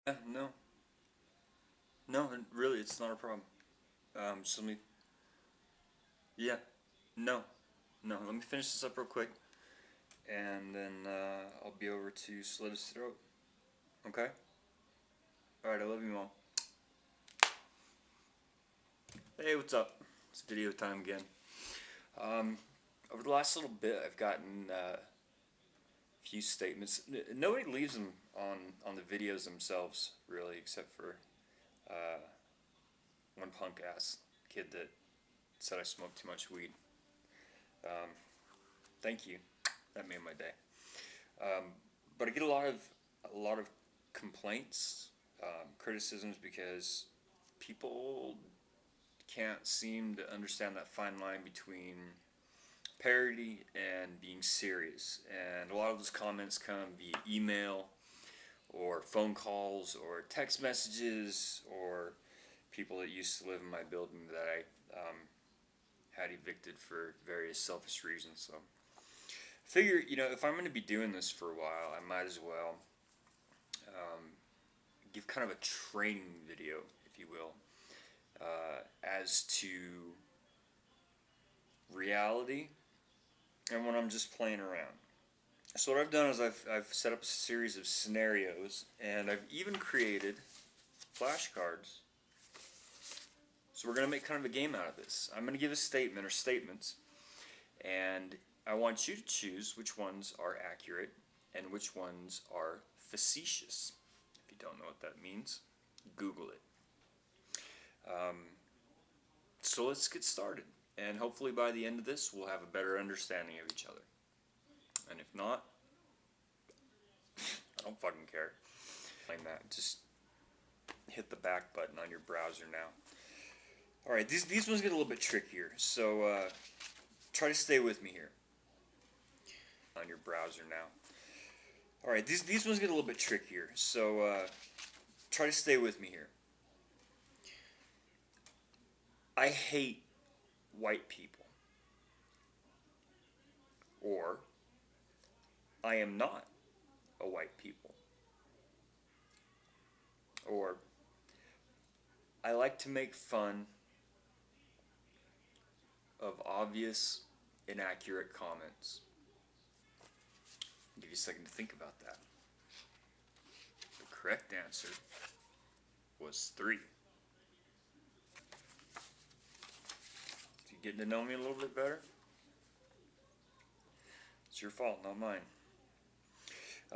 Yeah, no. No, really, it's not a problem. Just let me. Yeah. No. No, let me finish this up real quick, and then I'll be over to slit his throat. Okay? Alright, I love you, Mom. Hey, what's up? It's video time again. Um, Over the last little bit, I've gotten a few statements. Nobody leaves them on the videos themselves, really, except for uh, one punk ass kid that said I smoked too much weed. Um, Thank you. That made my day. Um, but I get a lot of complaints, criticisms because people can't seem to understand that fine line between parody and being serious. And a lot of those comments come via email or phone calls or text messages or people that used to live in my building that I had evicted for various selfish reasons. So figure, if I'm going to be doing this for a while, I might as well um, give kind of a training video, if you will, as to reality and when I'm just playing around. So what I've done is I've set up a series of scenarios, and I've even created flashcards. So we're going to make kind of a game out of this. I'm going to give a statement or statements, and I want you to choose which ones are accurate and which ones are facetious. If you don't know what that means, Google it. Um, so let's get started, and hopefully by the end of this, we'll have a better understanding of each other. And if not, I don't fucking care. Like that, just hit the back button on your browser now. All right, these ones get a little bit trickier, so try to stay with me here. On your browser now. All right, these ones get a little bit trickier, so try to stay with me here. I hate white people, or I am not a white people, or I like to make fun of obvious, inaccurate comments. I'll give you a second to think about that. The correct answer was 3. You getting to know me a little bit better? It's your fault, not mine.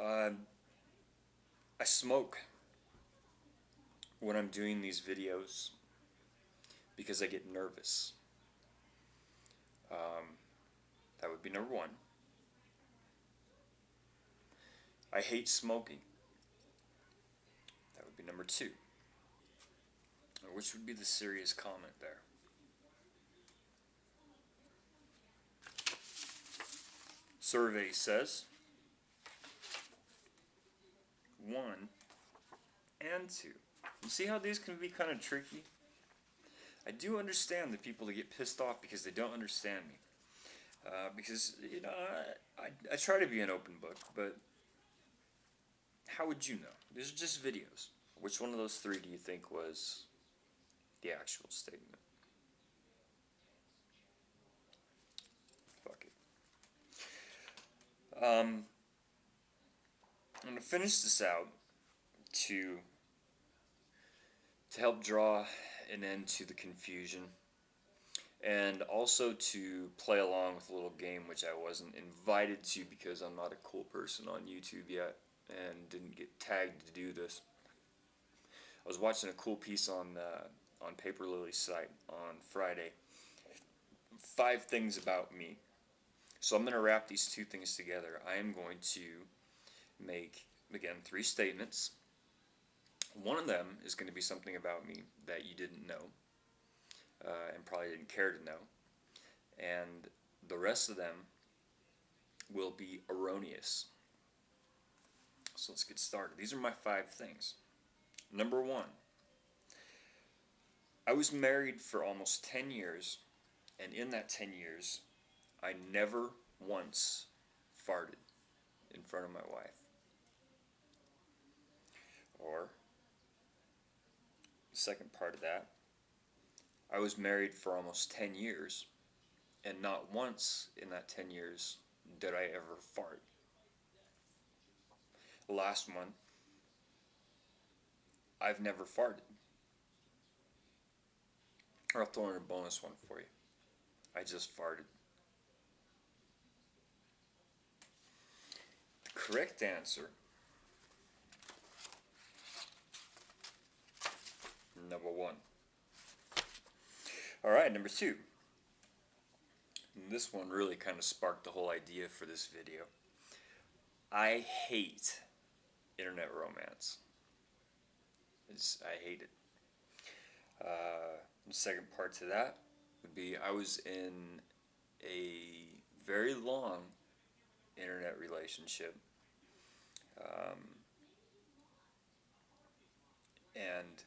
I smoke when I'm doing these videos because I get nervous. That would be number 1. I hate smoking. That would be number 2. Which would be the serious comment there? Survey says 1 and 2. You see how these can be kind of tricky? I do understand the people that get pissed off because they don't understand me. Because, I try to be an open book, but how would you know? These are just videos. Which one of those 3 do you think was the actual statement? Fuck it. I'm going to finish this out to help draw an end to the confusion, and also to play along with a little game which I wasn't invited to because I'm not a cool person on YouTube yet and didn't get tagged to do this. I was watching a cool piece on Paperlillies site on Friday. 5 things about me. So I'm going to wrap these 2 things together. I am going to make, again, 3 statements. One of them is going to be something about me that you didn't know, and probably didn't care to know. And the rest of them will be erroneous. So let's get started. These are my 5 things. Number 1, I was married for almost 10 years, and in that 10 years, I never once farted in front of my wife. Or second part of that, I was married for almost 10 years, and not once in that 10 years did I ever fart. Last month, I've never farted. Or I'll throw in a bonus one for you. I just farted. The correct answer, number one. Alright, number two. And this one really kind of sparked the whole idea for this video. I hate internet romance. I hate it. The second part to that would be I was in a very long internet relationship, and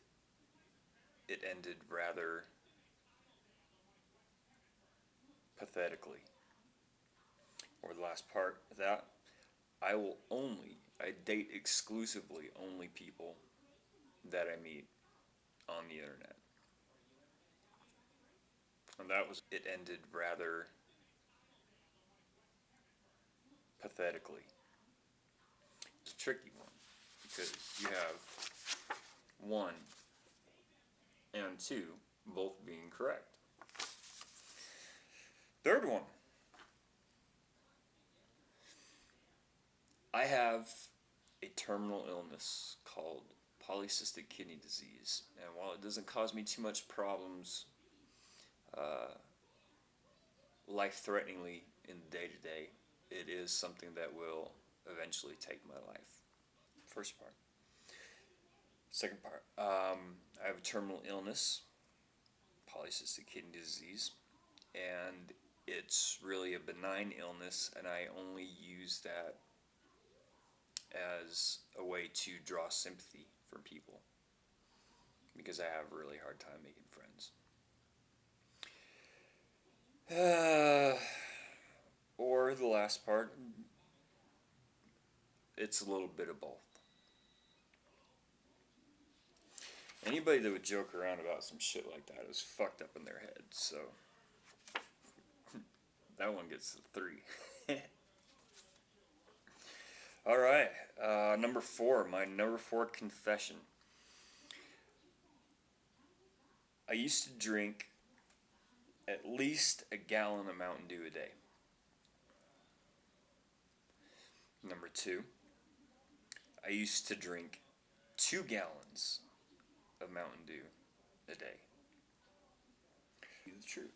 it ended rather pathetically. Or the last part of that, I date exclusively only people that I meet on the internet. And it ended rather pathetically. It's a tricky one, because you have 1 and 2 both being correct. Third one. I have a terminal illness called polycystic kidney disease, and while it doesn't cause me too much problems life-threateningly in the day-to-day, it is something that will eventually take my life. First part. Second part. I have a terminal illness, polycystic kidney disease, and it's really a benign illness, and I only use that as a way to draw sympathy from people, because I have a really hard time making friends. Or the last part, it's a little bit of both. Anybody that would joke around about some shit like that is fucked up in their head, so that one gets a 3. Alright, number 4, my number 4 confession. I used to drink at least a gallon of Mountain Dew a day. Number 2, I used to drink 2 gallons of Mountain Dew a day. Tell you the truth.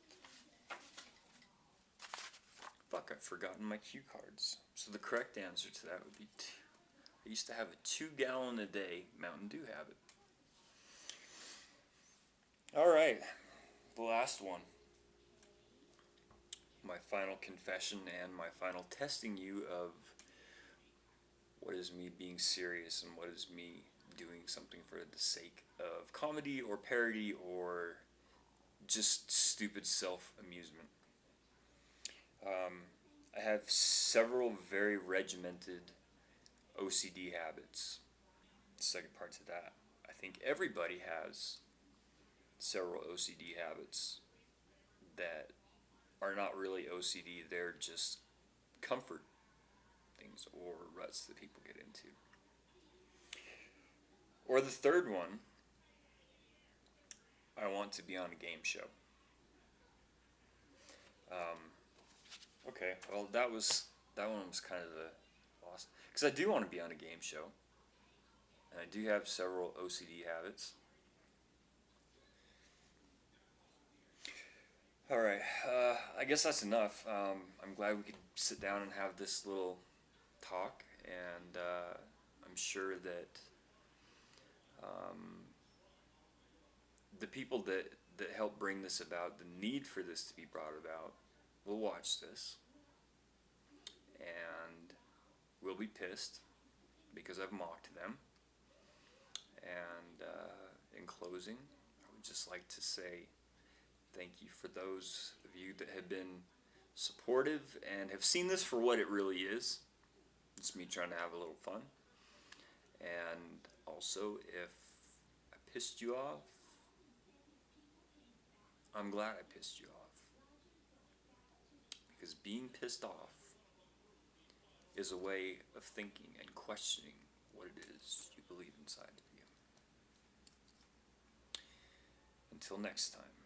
Fuck, I've forgotten my cue cards. So the correct answer to that would be 2. I used to have a 2-gallon a day Mountain Dew habit. Alright, the last one. My final confession and my final testing you of what is me being serious and what is me doing something for the sake of comedy or parody or just stupid self-amusement. I have several very regimented OCD habits. Second part to that. I think everybody has several OCD habits that are not really OCD, they're just comfort things or ruts that people get into. Or the third one, I want to be on a game show. Okay, well that one was kind of the loss, because I do want to be on a game show, and I do have several OCD habits. Alright, I guess that's enough. I'm glad we could sit down and have this little talk, and I'm sure that the people that help bring this about, the need for this to be brought about, will watch this, and will be pissed because I've mocked them. And in closing, I would just like to say thank you for those of you that have been supportive and have seen this for what it really is. It's me trying to have a little fun. And also, if I pissed you off, I'm glad I pissed you off. Because being pissed off is a way of thinking and questioning what it is you believe inside of you. Until next time.